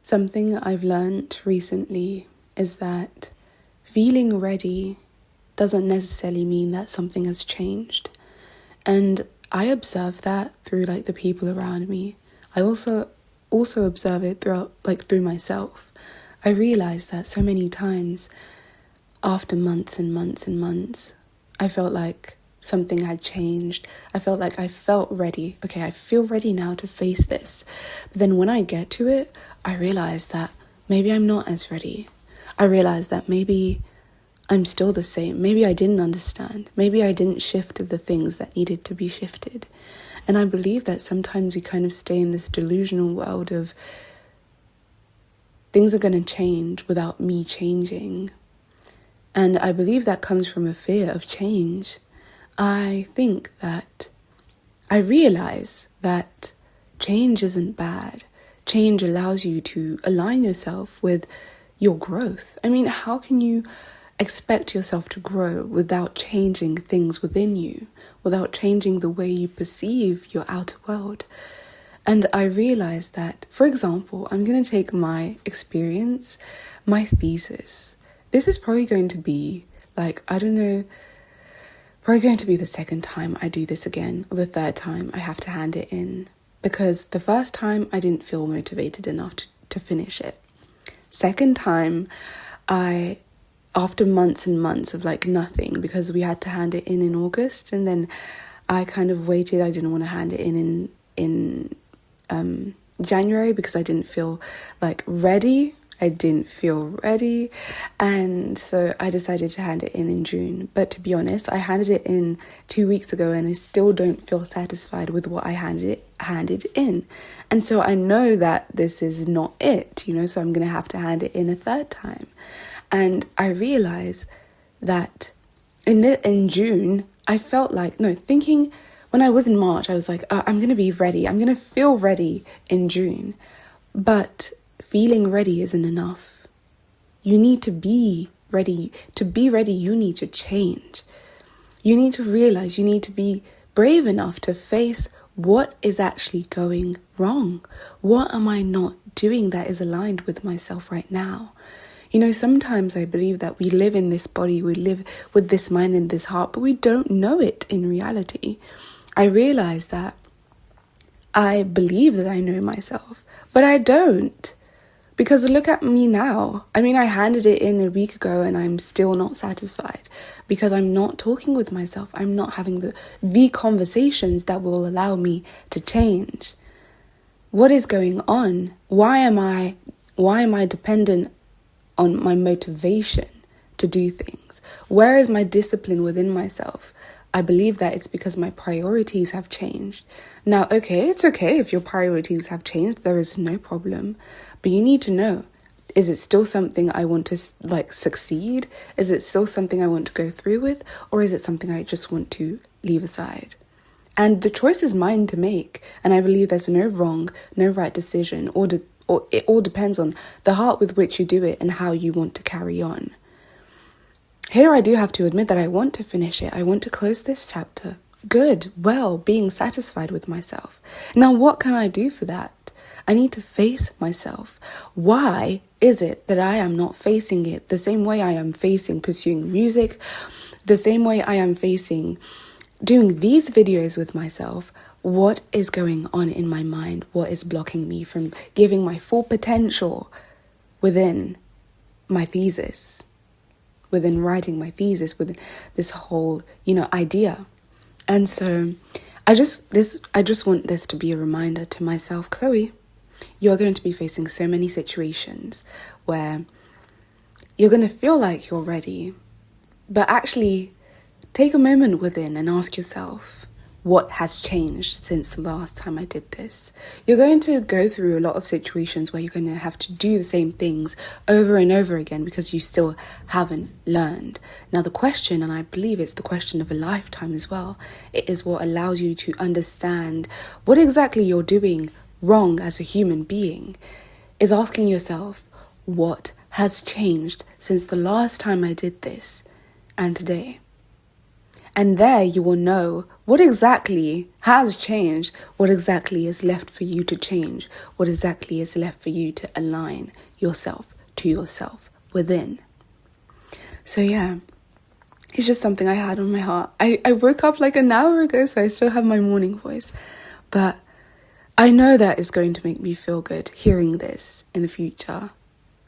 Something I've learned recently is that feeling ready doesn't necessarily mean that something has changed. And I observe that through the people around me. I also observe it through myself. I realize that so many times after months and months and months, I felt like something had changed. I felt like I felt ready. Okay, I feel ready now to face this. But then when I get to it, I realize that maybe I'm not as ready. I realize that maybe I'm still the same. Maybe I didn't understand. Maybe I didn't shift the things that needed to be shifted. And I believe that sometimes we kind of stay in this delusional world of things are going to change without me changing. And I believe that comes from a fear of change. I realize that change isn't bad. Change allows you to align yourself with your growth. I mean, how can you expect yourself to grow without changing things within you, without changing the way you perceive your outer world? And I realized that, for example, I'm going to take my experience, my thesis. This is probably going to be probably going to be the second time I do this again, or the third time I have to hand it in. Because the first time I didn't feel motivated enough to finish it. Second time, after months and months of nothing, because we had to hand it in August, and then I kind of waited. I didn't want to hand it in January because I didn't feel ready. And so I decided to hand it in June. But to be honest, I handed it in 2 weeks ago and I still don't feel satisfied with what I handed in. And so I know that this is not it, so I'm going to have to hand it in a third time. And I realize that in June, I felt thinking when I was in March, I was like, I'm going to be ready. I'm going to feel ready in June. But feeling ready isn't enough. You need to be ready. To be ready, you need to change. You need to realize you need to be brave enough to face what is actually going wrong. What am I not doing that is aligned with myself right now? Sometimes I believe that we live in this body, we live with this mind and this heart, but we don't know it in reality. I realize that I believe that I know myself, but I don't. Because look at me now. I mean, I handed it in a week ago and I'm still not satisfied because I'm not talking with myself. I'm not having the conversations that will allow me to change. What is going on? Why am I dependent on my motivation to do things? Where is my discipline within myself? I believe that it's because my priorities have changed. Now, okay, it's okay if your priorities have changed. There is no problem. But you need to know, is it still something I want to succeed? Is it still something I want to go through with? Or is it something I just want to leave aside? And the choice is mine to make. And I believe there's no wrong, no right decision, or it all depends on the heart with which you do it and how you want to carry on. Here I do have to admit that I want to finish it. I want to close this chapter. Good, well, being satisfied with myself. Now, what can I do for that? I need to face myself. Why is it that I am not facing it the same way I am facing pursuing music, the same way I am facing doing these videos with myself? What is going on in my mind? What is blocking me from giving my full potential within my thesis, within writing my thesis, within this whole, idea? And so I just want this to be a reminder to myself, Chloe, you are going to be facing so many situations where you're going to feel like you're ready, but actually take a moment within and ask yourself, what has changed since the last time I did this? You're going to go through a lot of situations where you're going to have to do the same things over and over again because you still haven't learned. Now the question, and I believe it's the question of a lifetime as well, it is what allows you to understand what exactly you're doing wrong as a human being, is asking yourself, what has changed since the last time I did this and today? And there you will know what exactly has changed, what exactly is left for you to change, what exactly is left for you to align yourself to yourself within. So yeah, it's just something I had on my heart. I woke up like an hour ago, so I still have my morning voice. But I know that it's going to make me feel good hearing this in the future.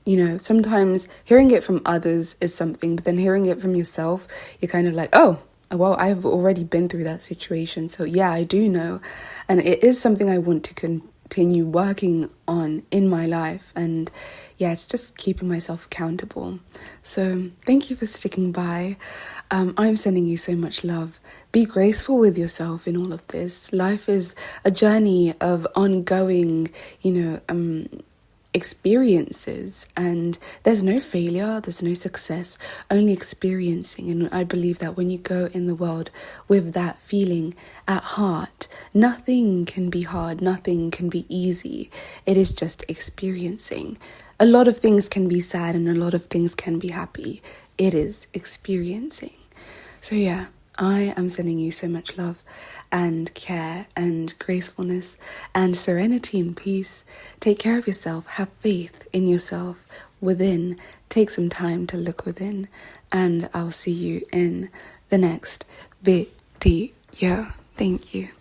You know, sometimes hearing it from others is something, but then hearing it from yourself, you're kind of like, oh, well, I've already been through that situation. So yeah, I do know. And it is something I want to continue working on in my life. And yeah, it's just keeping myself accountable. So thank you for sticking by. I'm sending you so much love. Be graceful with yourself in all of this. Life is a journey of ongoing, experiences, and there's no failure, there's no success, only experiencing. And I believe that when you go in the world with that feeling at heart, nothing can be hard, nothing can be easy. It is just experiencing. A lot of things can be sad and a lot of things can be happy. It is experiencing. So yeah, I am sending you so much love and care and gracefulness and serenity and peace. Take care of yourself. Have faith in yourself within. Take some time to look within. And I'll see you in the next video. Thank you.